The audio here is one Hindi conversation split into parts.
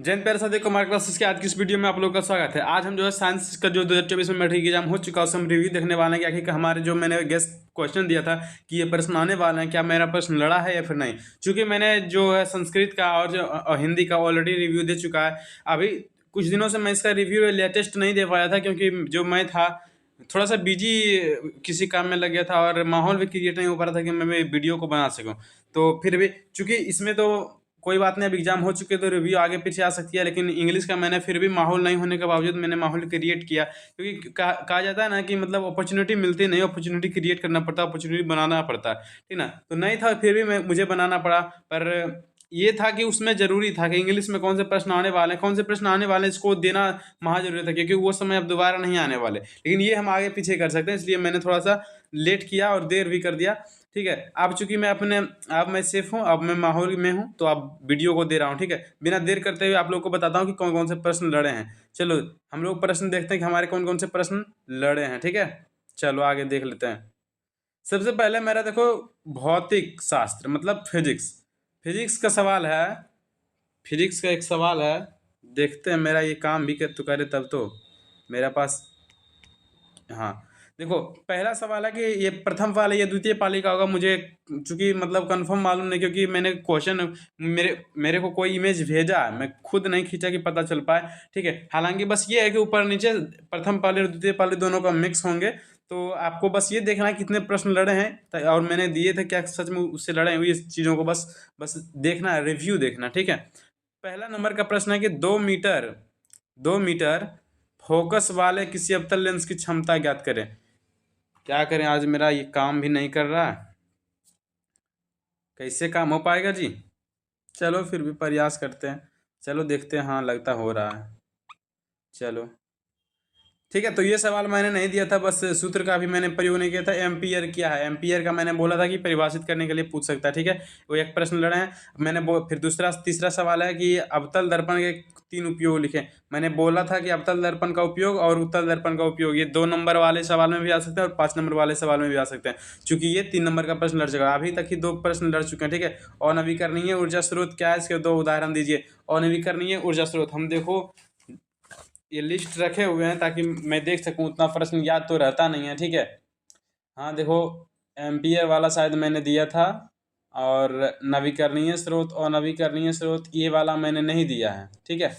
जैन प्यारे साथी कुमार क्लासेस के आज की इस वीडियो में आप लोगों का स्वागत है। आज हम जो है साइंस का जो 2024 में मैट्रिक एग्जाम हो चुका है उसमें हम रिव्यू देखने वाले हैं कि आखिर हमारे जो मैंने गेस्ट क्वेश्चन दिया था कि ये प्रश्न आने वाले हैं, क्या मेरा प्रश्न लड़ा है या फिर नहीं। चूंकि मैंने जो है संस्कृत का और जो हिंदी का ऑलरेडी रिव्यू दे चुका है। अभी कुछ दिनों से मैं इसका रिव्यू लेटेस्ट नहीं दे पाया था क्योंकि जो मैं था थोड़ा सा बिजी किसी काम में लग गया था और माहौल भी क्रिएट नहीं हो पा रहा था कि मैं वीडियो को बना सकूं। तो फिर भी चूंकि इसमें तो कोई बात नहीं, अब एग्जाम हो चुके तो रिव्यू आगे पीछे आ सकती है, लेकिन इंग्लिश का मैंने फिर भी माहौल नहीं होने के बावजूद मैंने माहौल क्रिएट किया क्योंकि कहा जाता है ना कि मतलब अपॉर्चुनिटी मिलती नहीं, अपॉर्चुनिटी क्रिएट करना पड़ता है, अपॉर्चुनिटी बनाना पड़ता है, ठीक ना। तो नहीं था फिर भी मुझे बनाना पड़ा। पर ये था कि उसमें जरूरी था कि इंग्लिश में कौन से प्रश्न आने वाले हैं, कौन से प्रश्न आने वाले हैं, इसको देना महा जरूरी था क्योंकि वो समय अब दोबारा नहीं आने वाले। लेकिन ये हम आगे पीछे कर सकते हैं, इसलिए मैंने थोड़ा सा लेट किया और देर भी कर दिया। ठीक है, अब चूंकि अब मैं सेफ हूँ, अब मैं माहौल में हूँ, तो अब वीडियो को दे रहा हूँ। ठीक है, बिना देर करते हुए आप लोग को बताता हूँ कि कौन कौन से प्रश्न लड़े हैं। चलो हम लोग प्रश्न देखते हैं कि हमारे कौन कौन से प्रश्न लड़े हैं। ठीक है, चलो आगे देख लेते हैं। सबसे पहले मेरा देखो भौतिक शास्त्र मतलब फिजिक्स, फिजिक्स का सवाल है। फिजिक्स का एक सवाल है, देखते हैं मेरा ये काम भी कर तो करे तब तो मेरा पास। हाँ देखो, पहला सवाल है कि ये प्रथम पाली या द्वितीय पाली का होगा, मुझे चूंकि मतलब कंफर्म मालूम नहीं क्योंकि मैंने क्वेश्चन मेरे मेरे को कोई इमेज भेजा है, मैं खुद नहीं खींचा कि पता चल पाए। ठीक है, हालांकि बस ये है कि ऊपर नीचे प्रथम पाली और द्वितीय पाली दोनों का मिक्स होंगे। तो आपको बस ये देखना है कितने प्रश्न लड़े हैं और मैंने दिए थे क्या सच में उससे लड़े हुए, इस चीज़ों को बस बस देखना है, रिव्यू देखना। ठीक है, पहला नंबर का प्रश्न है कि 2 मीटर फोकस वाले किसी अवतल लेंस की क्षमता ज्ञात करें। क्या करें, आज मेरा ये काम भी नहीं कर रहा है, कैसे काम हो पाएगा जी। चलो फिर भी प्रयास करते हैं, चलो देखते हैं। हाँ लगता हो रहा है, चलो ठीक है। तो ये सवाल मैंने नहीं दिया था, बस सूत्र का भी मैंने प्रयोग नहीं किया था। एम्पियर क्या है, एम्पियर का मैंने बोला था कि परिभाषित करने के लिए पूछ सकता है। ठीक है, वो एक प्रश्न लड़े हैं मैंने फिर तीसरा सवाल है कि अवतल दर्पण के 3 उपयोग लिखे। मैंने बोला था कि अवतल दर्पण का उपयोग और उत्तल दर्पण का उपयोग, ये 2 नंबर वाले सवाल में भी आ सकते हैं और 5 नंबर वाले सवाल में भी आ सकते हैं। चूंकि ये 3 नंबर का प्रश्न लड़ चुका है, अभी तक ही 2 प्रश्न लड़ चुके हैं। ठीक है, अनवीकरणीय ऊर्जा स्रोत क्या है, इसके 2 उदाहरण दीजिए। अनवीकरणीय ऊर्जा स्रोत हम देखो ये लिस्ट रखे हुए हैं ताकि मैं देख सकूं, उतना प्रश्न याद तो रहता नहीं है। ठीक है, हाँ देखो एम्पियर वाला शायद मैंने दिया था, और नवीकरणीय स्रोत और नवीकरणीय स्रोत ये वाला मैंने नहीं दिया है। ठीक है,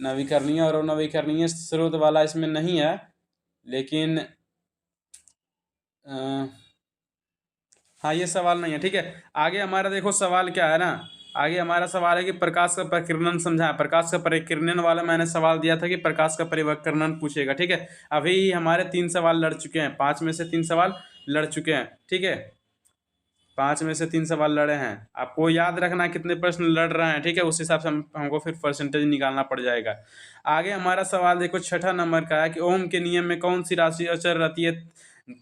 नवीकरणीय और अनवीकरणीय स्रोत वाला इसमें नहीं है, लेकिन हाँ ये सवाल नहीं है। ठीक है, आगे हमारा देखो सवाल क्या है ना, आगे हमारा सवाल है कि प्रकाश का परिकिरणन समझा। प्रकाश का परिकिरणन वाला मैंने सवाल दिया था कि प्रकाश का परिवर्तन पूछेगा। ठीक है, अभी हमारे 3 सवाल लड़ चुके हैं, 5 में से 3 सवाल लड़ चुके हैं। ठीक है, 5 में से 3 सवाल लड़े हैं, आपको याद रखना कितने प्रश्न लड़ रहे हैं। ठीक है, उस हिसाब से हमको फिर परसेंटेज निकालना पड़ जाएगा। आगे हमारा सवाल देखो 6ठा नंबर का है कि ओम के नियम में कौन सी राशि अचर रहती है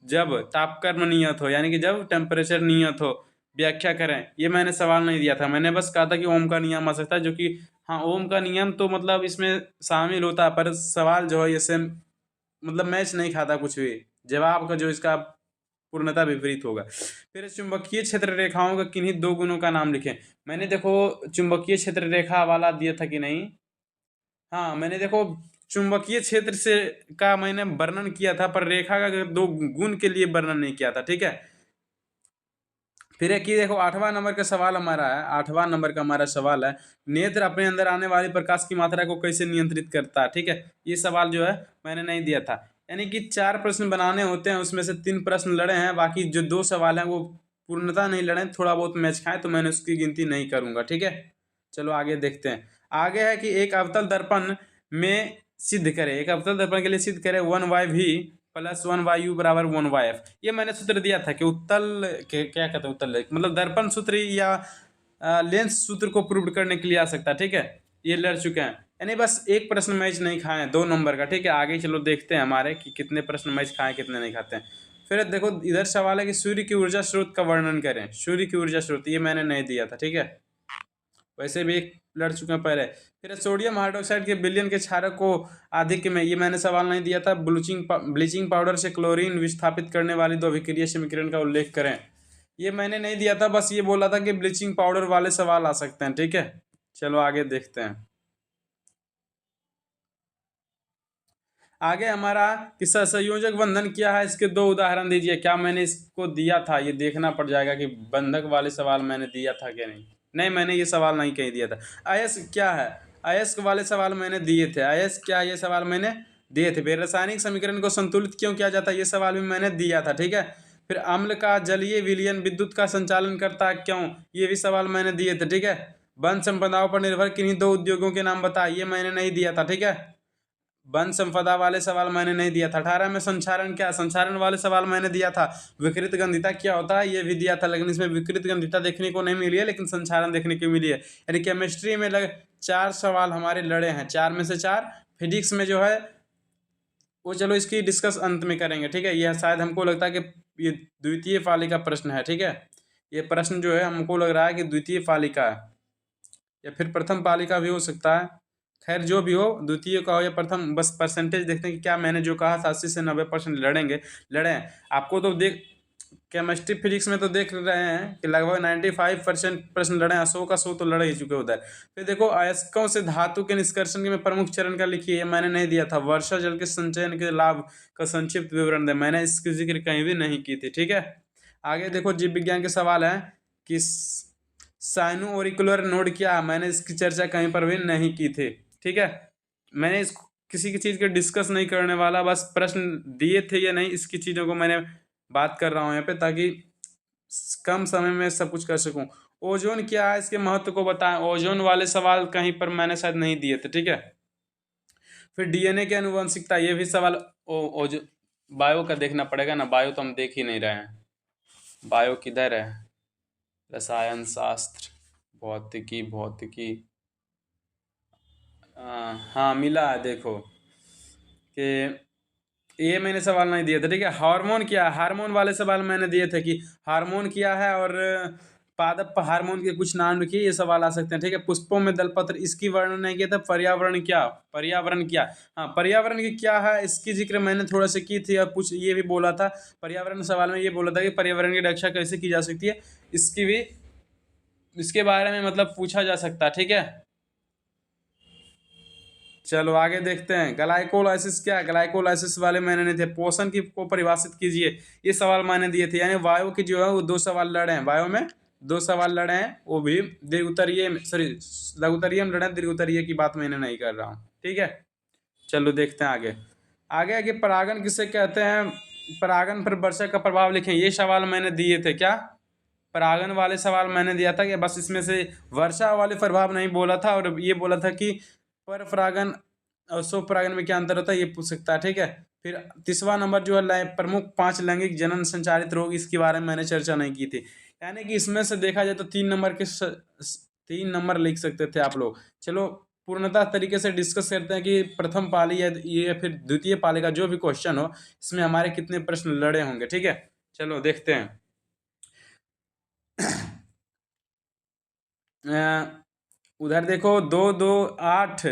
जब तापक्रम नियत हो, यानी कि जब टेम्परेचर नियत हो, व्याख्या करें। ये मैंने सवाल नहीं दिया था, मैंने बस कहा था कि ओम का नियम आ सकता है, जो कि हाँ ओम का नियम तो मतलब इसमें शामिल होता है, पर सवाल जो है ये सेम मतलब मैच नहीं खाता कुछ भी, जवाब का जो इसका पूर्णतः विपरीत होगा। फिर चुंबकीय क्षेत्र रेखाओं का किन्हीं 2 गुणों का नाम लिखें। मैंने देखो चुंबकीय क्षेत्र रेखा वाला दिया था कि नहीं, हाँ मैंने देखो चुंबकीय क्षेत्र से का मैंने वर्णन किया था, पर रेखा का 2 गुण के लिए वर्णन नहीं किया था। ठीक है, फिर एक ही देखो 8वां नंबर का सवाल हमारा है, 8वां नंबर का हमारा सवाल है नेत्र अपने अंदर आने वाली प्रकाश की मात्रा को कैसे नियंत्रित करता है। ठीक है, ये सवाल जो है मैंने नहीं दिया था, यानी कि 4 प्रश्न बनाने होते हैं, उसमें से 3 प्रश्न लड़े हैं, बाकी जो 2 सवाल हैं वो पूर्णतः नहीं लड़े, थोड़ा बहुत मैच खाए, तो मैंने उसकी गिनती नहीं करूंगा। ठीक है, चलो आगे देखते हैं। आगे है कि एक अवतल दर्पण में सिद्ध करे, एक अवतल दर्पण के लिए सिद्ध करे 1/v प्लस 1/u बराबर 1/f। ये मैंने सूत्र दिया था कि उत्तल क्या कहते हैं, उत्तल मतलब दर्पण सूत्र या लेंस सूत्र को प्रूव करने के लिए आ सकता है। ठीक है, ये लड़ चुके हैं, यानी बस एक प्रश्न मैच नहीं खाए 2 नंबर का। ठीक है, आगे चलो देखते हैं हमारे कि कितने प्रश्न मैच खाए कितने नहीं खाते हैं। फिर देखो इधर सवाल है कि सूर्य की ऊर्जा स्रोत का वर्णन करें। सूर्य की ऊर्जा स्रोत ये मैंने नहीं दिया था। ठीक है, वैसे भी एक लड़ चुके हैं पहले। फिर सोडियम हाइड्रोक्साइड के विलयन के क्षारक को आधिक्य में, ये मैंने सवाल नहीं दिया था। ब्लीचिंग पाउडर से क्लोरीन विस्थापित करने वाली 2 अभिक्रिया समीकरण का उल्लेख करें। ये मैंने नहीं दिया था, बस ये बोला था कि ब्लीचिंग पाउडर वाले सवाल आ सकते हैं। ठीक है, चलो आगे देखते हैं। आगे हमारा कि संयोजक बंधन क्या है, इसके दो उदाहरण दीजिए। क्या मैंने इसको दिया था, ये देखना पड़ जाएगा कि बंधक वाले सवाल मैंने दिया था कि नहीं। नहीं, मैंने ये सवाल नहीं कहीं दिया था। अयस्क क्या है, अयस्क वाले सवाल मैंने दिए थे। अयस्क क्या है, ये सवाल मैंने दिए थे। फिर रासायनिक समीकरण को संतुलित क्यों किया जाता है, ये सवाल भी मैंने दिया था, ठीक है। फिर अम्ल का जलीय विलयन विद्युत का संचालन करता है क्यों, ये भी सवाल मैंने दिए थे, ठीक है। वन संपदाओं पर निर्भर किन्हीं दो उद्योगों के नाम बताइए, ये मैंने नहीं दिया था, ठीक है। वन संपदा वाले सवाल मैंने नहीं दिया था। 18 में संचारण क्या, संचारण वाले सवाल मैंने दिया था। विकृत गंधिता क्या होता है, ये भी दिया था, लेकिन इसमें विकृत गंधिता देखने को नहीं मिली है, लेकिन संचारण देखने को मिली है। यानी केमिस्ट्री में 4 सवाल हमारे लड़े हैं, 4 में से 4। फिजिक्स में जो है वो चलो इसकी डिस्कस अंत में करेंगे, ठीक है। यह शायद हमको लगता है कि ये द्वितीय पाली का प्रश्न है, ठीक है। ये प्रश्न जो है हमको लग रहा है कि द्वितीय पाली का है, या फिर प्रथम पाली का भी हो सकता है। खैर जो भी हो, द्वितीय का हो या प्रथम, बस परसेंटेज देखते हैं कि क्या मैंने जो कहा था 80 से 90% लड़े हैं। आपको तो देख केमिस्ट्री फिजिक्स में तो देख रहे हैं कि लगभग 95% प्रश्न लड़े हैं, 100 का 100 तो लड़े ही चुके उधर। फिर देखो, अयस्कों से धातु के निष्कर्षण के में प्रमुख चरण का लिखिए, मैंने नहीं दिया था। वर्षा जल के संचयन के लाभ का संक्षिप्त विवरण दे, मैंने इसकी जिक्र कहीं भी नहीं की थी, ठीक है। आगे देखो, जीव विज्ञान के सवाल है कि साइनो ऑरिकुलर नोड क्या, मैंने इसकी चर्चा कहीं पर भी नहीं की थी, ठीक है। मैंने इस किसी की चीज़ के डिस्कस नहीं करने वाला, बस प्रश्न दिए थे या नहीं, इसकी चीज़ों को मैंने बात कर रहा हूँ यहाँ पे, ताकि कम समय में सब कुछ कर सकूँ। ओजोन क्या है, इसके महत्व को बताएं। ओजोन वाले सवाल कहीं पर मैंने शायद नहीं दिए थे, ठीक है। फिर डीएनए की अनुवंशिकता, ये भी सवाल ओजो बायो का देखना पड़ेगा ना, बायो तो हम देख ही नहीं रहे हैं। बायो किधर है, रसायन शास्त्र, भौतिकी, भौतिकी, हाँ मिला है, देखो कि ये मैंने सवाल नहीं दिए थे, ठीक है। हार्मोन क्या है, हार्मोन वाले सवाल मैंने दिए थे कि हार्मोन क्या है, और पादप हार्मोन के कुछ नाम लिखिए, ये सवाल आ सकते हैं, ठीक है। पुष्पों में दलपत्र, इसकी वर्णन नहीं किया था। पर्यावरण क्या, पर्यावरण क्या, हाँ पर्यावरण की क्या है, इसकी जिक्र मैंने थोड़ा सा की थी, और कुछ ये भी बोला था पर्यावरण सवाल में, ये बोला था कि पर्यावरण की रक्षा कैसे की जा सकती है, इसकी भी इसके बारे में मतलब पूछा जा सकता है, ठीक है। चलो आगे देखते हैं। ग्लाइकोलाइसिस क्या है, ग्लाइकोलाइसिस वाले मैंने नहीं थे। पोषण की को परिभाषित कीजिए, ये सवाल मैंने दिए थे। यानी वायु की जो है वो 2 सवाल लड़े हैं, वायु में 2 सवाल लड़े हैं, वो भी दीर्घ उत्तरीय सॉरी लघु उत्तरीय में लड़े हैं, दीर्घ उत्तरीय की बात मैंने नहीं कर रहा हूँ, ठीक है। चलो देखते हैं आगे। आगे आगे परागण किसे कहते हैं, परागण पर वर्षा का प्रभाव लिखें, ये सवाल मैंने दिए थे। क्या परागण वाले सवाल मैंने दिया था कि बस इसमें से वर्षा वाले प्रभाव नहीं बोला था, और ये बोला था कि पर परागण और स्वपरागण में क्या अंतर होता है, ये पूछ सकता है, ठीक है। फिर तीसरा नंबर जो है प्रमुख 5 लैंगिक जनन संचारित रोग, इसके बारे में मैंने चर्चा नहीं की थी। यानी कि इसमें से देखा जाए तो 3 नंबर लिख सकते थे आप लोग। चलो पूर्णतः तरीके से डिस्कस करते हैं कि प्रथम पाली या ये फिर द्वितीय पाली का जो भी क्वेश्चन हो, इसमें हमारे कितने प्रश्न लड़े होंगे, ठीक है। चलो देखते हैं। उधर देखो 2 2 8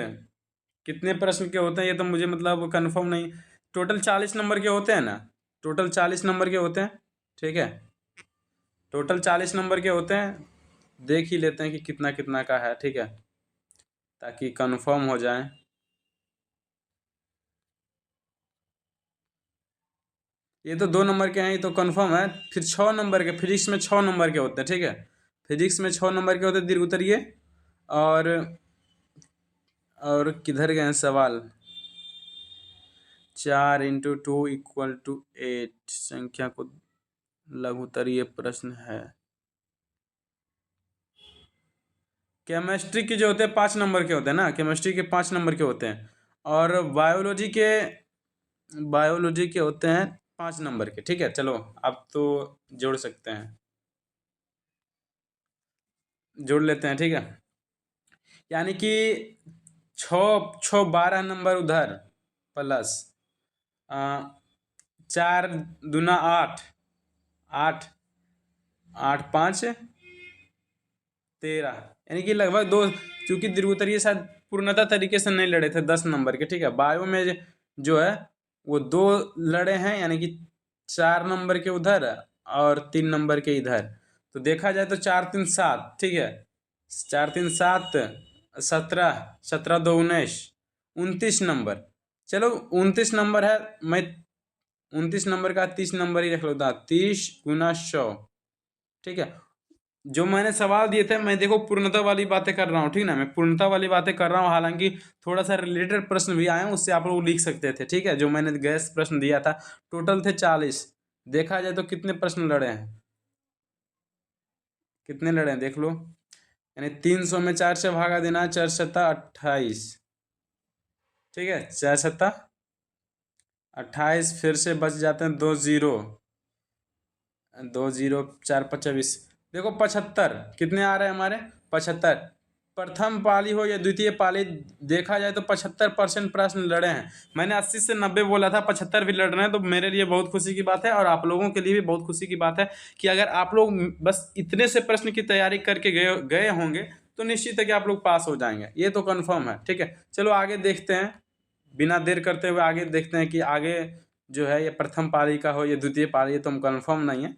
कितने प्रश्न के होते हैं, ये तो मुझे मतलब कंफर्म नहीं। टोटल 40 नंबर के होते हैं ना, टोटल 40 नंबर के होते हैं, ठीक है। टोटल 40 नंबर के होते हैं, देख ही लेते हैं कि कितना कितना का है, ठीक है, ताकि कंफर्म हो जाए। ये तो 2 नंबर के हैं, ये तो कंफर्म है। फिर 6 नंबर के, फिजिक्स में 6 नंबर के होते हैं, ठीक है। फिजिक्स में 6 नंबर के होते हैं, दीर्घ उत्तरीय। और किधर गए हैं सवाल, 4 × 2 = 8 संख्या को लघु उत्तरीय प्रश्न है। केमिस्ट्री के जो होते हैं 5 नंबर के होते हैं ना, केमिस्ट्री के 5 नंबर के होते हैं, और बायोलॉजी के होते हैं 5 नंबर के, ठीक है। चलो अब तो जोड़ सकते हैं, जोड़ लेते हैं, ठीक है। यानी कि 12 नंबर उधर, प्लस 4 दूना 8, 8 8 5 13, यानी कि लगभग 2, चूंकि दीर्घ उत्तरीय शायद पूर्णतः तरीके से नहीं लड़े थे 10 नंबर के, ठीक है। बायो में जो है वो 2 लड़े हैं, यानी कि 4 नंबर के उधर और 3 नंबर के इधर। तो देखा जाए तो 4 3 7, ठीक है, 4 3 7 17, 17 दो 19, 29 नंबर। चलो 29 नंबर है, मैं 29 नंबर का 30 नंबर ही रख लेता, 30 × 100, ठीक है। जो मैंने सवाल दिए थे, मैं देखो पूर्णता वाली बातें कर रहा हूँ, ठीक ना, मैं पूर्णता वाली बातें कर रहा हूँ। हालांकि थोड़ा सा रिलेटेड प्रश्न भी आए, उससे आप लोग लिख सकते थे, ठीक है। जो मैंने गैस प्रश्न दिया था, टोटल थे 40। देखा जाए तो कितने प्रश्न लड़े हैं, कितने लड़े हैं देख लो। यानी 300 में 4 से भागा देना, 4×7 = 28, ठीक है। 4×7 = 28, फिर से बच जाते हैं 2 0, 2 0, 4×5 = 20, देखो 75 कितने आ रहे हैं हमारे, 75। प्रथम पाली हो या द्वितीय पाली, देखा जाए तो 75% प्रश्न लड़े हैं। मैंने 80 से 90 बोला था, 75 भी लड़ रहे हैं, तो मेरे लिए बहुत खुशी की बात है, और आप लोगों के लिए भी बहुत खुशी की बात है कि अगर आप लोग बस इतने से प्रश्न की तैयारी करके गए गए होंगे, तो निश्चित है कि आप लोग पास हो जाएंगे, ये तो कन्फर्म है, ठीक है। चलो आगे देखते हैं, बिना देर करते हुए आगे देखते हैं कि आगे जो है ये प्रथम पाली का हो या द्वितीय पाली, ये तो हम कन्फर्म नहीं है,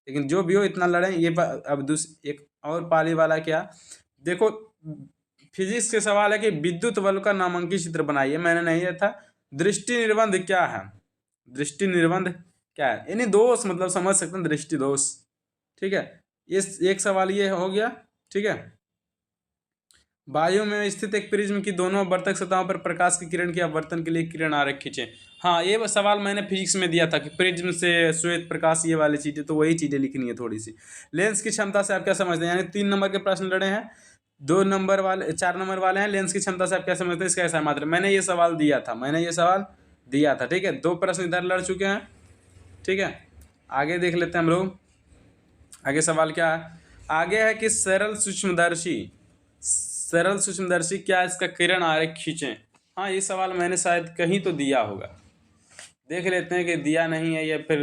लेकिन जो भी हो इतना लड़ें। ये अब एक और पाली वाला क्या, देखो फिजिक्स के सवाल है कि विद्युत बल्ब का नामांकित चित्र बनाइए, मैंने नहीं दिया था। दृष्टि निर्बंध क्या है, दृष्टि निर्बंध क्या है, यानी दोष, मतलब समझ सकते हैं, दृष्टि दोष, ठीक है। इस एक सवाल ये हो गया, ठीक है। वायु में स्थित एक प्रिज्म की दोनों वर्तक सतहों पर प्रकाश की किरण की अपवर्तन के लिए किरण आरेख खींचे। हाँ, ये सवाल मैंने फिजिक्स में दिया था कि प्रिज्म से श्वेत प्रकाश, ये वाली चीजें, तो वही चीजें लिखनी है थोड़ी सी। लेंस की क्षमता से आप क्या समझते हैं, यानी 3 नंबर के प्रश्न लड़े हैं, 2 नंबर वाले, 4 नंबर वाले हैं। लेंस की क्षमता से आप क्या समझते हैं, इसका ऐसा मात्र, मैंने ये सवाल दिया था, मैंने ये सवाल दिया था, ठीक है। 2 प्रश्न इधर लड़ चुके हैं, ठीक है। आगे देख लेते हैं हम लोग, आगे सवाल क्या है। आगे है कि सरल सूक्ष्मदर्शी क्या इसका किरण आरेख खींचें। हाँ, ये सवाल मैंने शायद कहीं तो दिया होगा, देख लेते हैं कि दिया नहीं है, या फिर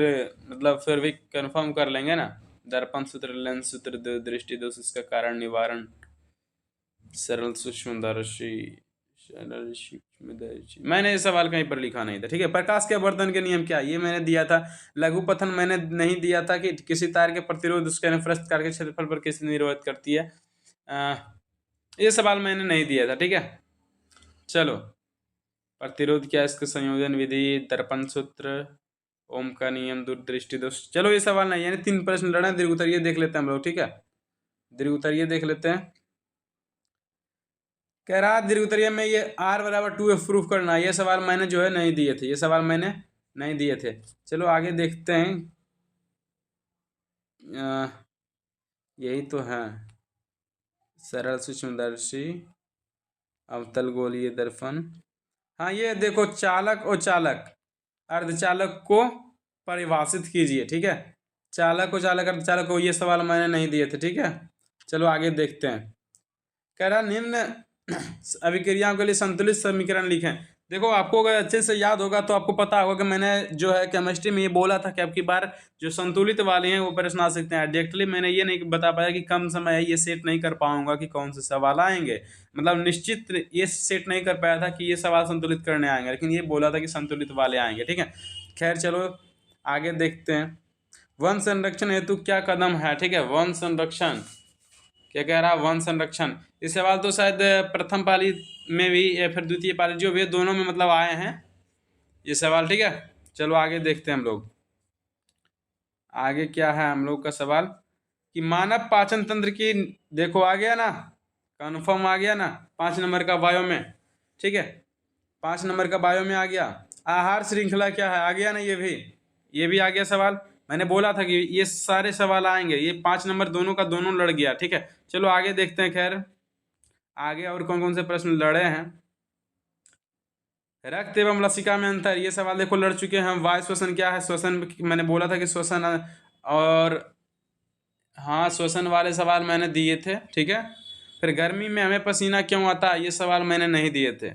मतलब फिर भी कंफर्म कर लेंगे ना। दर्पण सूत्र, लेंस सूत्र, दृष्टि दोष, इसका कारण निवारण, सरल सूक्ष्मदर्शी, सरल सूक्ष्मदर्शी, मैंने ये सवाल कहीं पर लिखा नहीं था, ठीक है। प्रकाश के अपवर्तन के नियम क्या, ये मैंने दिया था। लघुपथन मैंने नहीं दिया था कि किसी तार के प्रतिरोध उसके अनुप्रस्थ काट के क्षेत्रफल पर कैसे निर्भर करती है, ये सवाल मैंने नहीं दिया था, ठीक है। चलो, प्रतिरोध क्या, इसका संयोजन विधि, दर्पण सूत्र, ओम का नियम, दूरदृष्टि दोष, चलो ये सवाल नहीं, यानी 3 प्रश्न लड़ा है। दीर्घ उत्तरीय देख लेते हैं हम लोग, ठीक है। दीर्घ उत्तरीय देख लेते हैं। कह रहा दीर्घ उत्तरीय में ये R = 2F प्रूफ करना, ये सवाल मैंने जो है नहीं दिए थे, ये सवाल मैंने नहीं दिए थे। चलो आगे देखते हैं, यही तो है, सरल सूक्ष्मदर्शी, अवतल गोलीय दर्पण। हाँ, ये देखो, चालक और चालक, अर्धचालक को परिभाषित कीजिए, ठीक है। चालक और चालक, अर्धचालक को, ये सवाल मैंने नहीं दिए थे, ठीक है। चलो आगे देखते हैं। कह रहा निम्न अभिक्रियाओं के लिए संतुलित समीकरण लिखें। देखो, आपको अगर अच्छे से याद होगा तो आपको पता होगा कि मैंने जो है केमिस्ट्री में ये बोला था कि अब की बार जो संतुलित वाले हैं वो प्रश्न आ सकते हैं। डायरेक्टली मैंने ये नहीं बता पाया कि कम समय है, ये सेट नहीं कर पाऊंगा कि कौन से सवाल आएंगे, मतलब निश्चित ये सेट नहीं कर पाया था कि ये सवाल संतुलित करने आएंगे, लेकिन ये बोला था कि संतुलित वाले आएंगे, ठीक है। खैर चलो आगे देखते हैं। वन संरक्षण हेतु क्या कदम है, ठीक है। वन संरक्षण क्या कह रहा है, वन संरक्षण, ये सवाल तो शायद प्रथम पाली में भी या फिर द्वितीय पाली, जो भी दोनों में मतलब आए हैं ये सवाल, ठीक है। चलो आगे देखते हैं हम लोग, आगे क्या है हम लोग का सवाल कि मानव पाचन तंत्र की, देखो आ गया ना, कन्फर्म आ गया ना, 5 नंबर का बायो में, ठीक है। 5 नंबर का बायो में आ गया। आहार श्रृंखला क्या है, आ गया ना, ये भी आ गया सवाल। मैंने बोला था कि ये सारे सवाल आएंगे, ये 5 नंबर दोनों का दोनों लड़ गया, ठीक है। चलो आगे देखते हैं। खैर आगे और कौन कौन से प्रश्न लड़े हैं। रक्त एवं लसिका में अंतर, ये सवाल देखो लड़ चुके हैं। वायु श्वसन क्या है, श्वसन मैंने बोला था कि श्वसन, और हाँ श्वसन वाले सवाल मैंने दिए थे, ठीक है। फिर गर्मी में हमें पसीना क्यों आता है, ये सवाल मैंने नहीं दिए थे।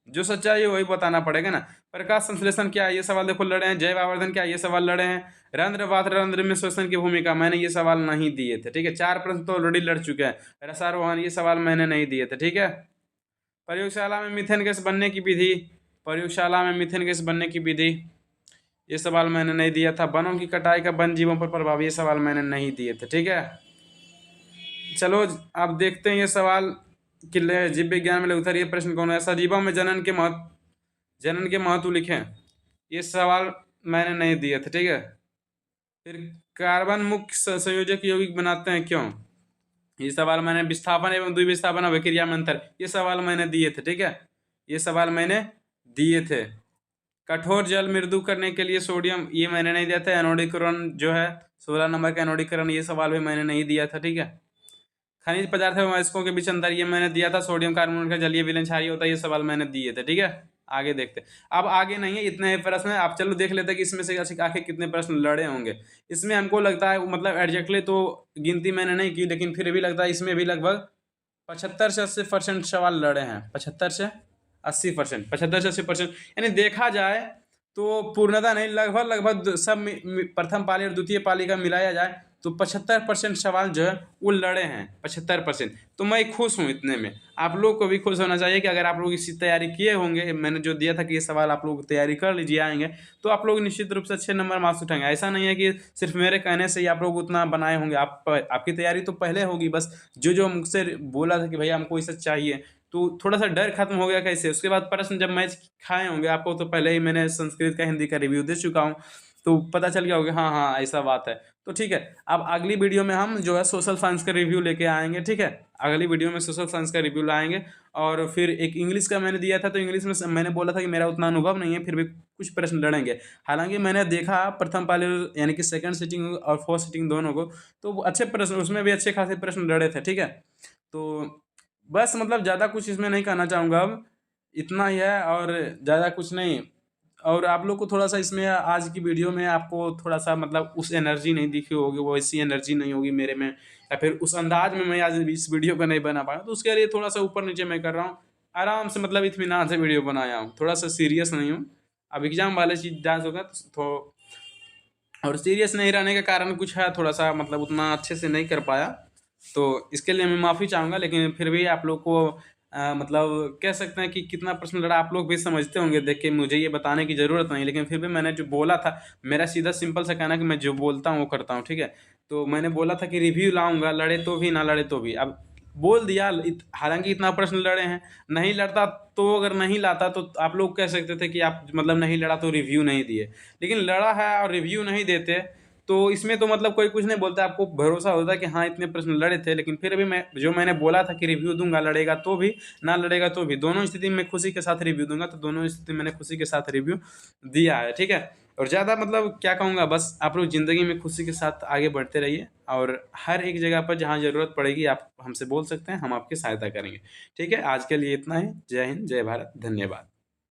जो सच्चाई है वही बताना पड़ेगा ना। प्रकाश संश्लेषण क्या है, ये सवाल देखो लड़े हैं। जैव आवर्धन क्या है, ये सवाल लड़े हैं। रंध्र पात्र रंध्र में श्वसन की भूमिका, मैंने ये सवाल नहीं दिए थे, ठीक है। 4 प्रश्न तो ऑलरेडी लड़ चुके हैं। रसारोहण, ये सवाल मैंने नहीं दिए थे, ठीक है। प्रयोगशाला में मीथेन गैस बनने की विधि, प्रयोगशाला में मीथेन गैस बनने की विधि, ये सवाल मैंने नहीं दिया था। वनों की कटाई का वन जीवों पर प्रभाव, ये सवाल मैंने नहीं दिए थे, ठीक है। चलो अब देखते हैं ये सवाल किले जीव विज्ञान में उत्तर ये प्रश्न कौन है? सजीवों में जनन के महत्व लिखें। ये सवाल मैंने नहीं दिए थे, ठीक है। फिर कार्बन मुख्य संयोजक यौगिक बनाते हैं क्यों? ये सवाल मैंने विस्थापन एवं द्विविस्थापन अभिक्रिया में अंतर, ये सवाल मैंने दिए थे, ठीक है। ये सवाल मैंने दिए थे। कठोर जल मृदु करने के लिए सोडियम, ये मैंने नहीं दिया था। एनोडीकरण जो है 16 नंबर का एनोडीकरण, ये सवाल भी मैंने नहीं दिया था, ठीक है। खनिज पदार्थ एवं अयस्कों के बीच अंतर, ये मैंने दिया था। सोडियम कार्बोनेट का जलीय विलयन क्षारीय होता है, ये सवाल मैंने दिए थे, ठीक है। आगे देखते हैं। अब आगे नहीं है, इतने प्रश्न है। आप चलो देख लेते हैं कि इसमें से आखिर कितने प्रश्न लड़े होंगे। इसमें हमको लगता है मतलब एग्जैक्टली तो गिनती मैंने नहीं की, लेकिन फिर भी लगता है इसमें भी लगभग 75 से 80% सवाल लड़े हैं। 75 से 80%, 75 से 80%, यानी देखा जाए तो पूर्णतः नहीं, लगभग सब प्रथम पाली और द्वितीय पाली का मिलाया जाए तो 75% सवाल जो है वो लड़े हैं। 75%, तो मैं खुश हूँ इतने में। आप लोग को भी खुश होना चाहिए कि अगर आप लोग इसी तैयारी किए होंगे, मैंने जो दिया था कि ये सवाल आप लोग तैयारी कर लीजिए आएंगे, तो आप लोग निश्चित रूप से अच्छे नंबर मार्क्स उठाएंगे। ऐसा नहीं है कि सिर्फ मेरे कहने से ही आप लोग उतना बनाए होंगे। आपकी तैयारी तो पहले होगी, बस जो जो मुझसे बोला था कि भैया हमको इसे चाहिए, तो थोड़ा सा डर खत्म हो गया। कैसे? उसके बाद प्रश्न जब मैच खाए होंगे आपको, तो पहले ही मैंने संस्कृत का हिंदी का रिव्यू दे चुका हूँ, तो पता चल गया होगा हाँ हाँ ऐसा बात है। तो ठीक है, अब अगली वीडियो में हम जो है सोशल साइंस का रिव्यू लेके आएंगे, ठीक है। अगली वीडियो में सोशल साइंस का रिव्यू लाएंगे। और फिर एक इंग्लिश का मैंने दिया था, तो इंग्लिश में मैंने बोला था कि मेरा उतना अनुभव नहीं है, फिर भी कुछ प्रश्न लड़ेंगे। हालांकि मैंने देखा प्रथम पाली यानी कि सेकंड सिटिंग और फोर्थ सिटिंग दोनों को, तो अच्छे प्रश्न, उसमें भी अच्छे खासे प्रश्न लड़े थे, ठीक है। तो बस मतलब ज़्यादा कुछ इसमें नहीं कहना चाहूँगा, अब इतना ही है और ज़्यादा कुछ नहीं। और आप लोग को थोड़ा सा इसमें आज की वीडियो में आपको थोड़ा सा मतलब उस एनर्जी नहीं दिखी होगी, वो ऐसी एनर्जी नहीं होगी मेरे में, या फिर उस अंदाज में मैं आज इस वीडियो को नहीं बना पाया, तो उसके लिए थोड़ा सा ऊपर नीचे मैं कर रहा हूँ। आराम से मतलब इत्मीनान से वीडियो बनाया हूँ, थोड़ा सा सीरियस नहीं हूँ। अब एग्जाम वाले चीज डांस होगा तो और सीरियस नहीं रहने का कारण कुछ है, थोड़ा सा मतलब उतना अच्छे से नहीं कर पाया, तो इसके लिए मैं माफ़ी चाहूँगा। लेकिन फिर भी आप लोग को मतलब कह सकते हैं कि कितना प्रश्न लड़ा आप लोग भी समझते होंगे देख के, मुझे ये बताने की ज़रूरत नहीं। लेकिन फिर भी मैंने जो बोला था, मेरा सीधा सिंपल सा कहना कि मैं जो बोलता हूँ वो करता हूँ, ठीक है। तो मैंने बोला था कि रिव्यू लाऊंगा, लड़े तो भी ना लड़े तो भी। अब बोल दिया, हालांकि इतना प्रश्न लड़े हैं। नहीं लड़ता तो, अगर नहीं लाता तो आप लोग कह सकते थे कि आप मतलब नहीं लड़ा तो रिव्यू नहीं दिए, लेकिन लड़ा है और रिव्यू नहीं देते, तो इसमें तो मतलब कोई कुछ नहीं बोलता। आपको भरोसा होता है कि हाँ इतने प्रश्न लड़े थे, लेकिन फिर भी मैंने बोला था कि रिव्यू दूंगा, लड़ेगा तो भी ना लड़ेगा तो भी, दोनों स्थिति में खुशी के साथ रिव्यू दूंगा, तो दोनों स्थिति मैंने खुशी के साथ रिव्यू दिया है, ठीक है। और ज़्यादा मतलब क्या कहूँगा, बस आप लोग ज़िंदगी में खुशी के साथ आगे बढ़ते रहिए, और हर एक जगह पर जहाँ ज़रूरत पड़ेगी आप हमसे बोल सकते हैं, हम आपकी सहायता करेंगे, ठीक है। आज के लिए इतना ही। जय हिंद, जय भारत, धन्यवाद।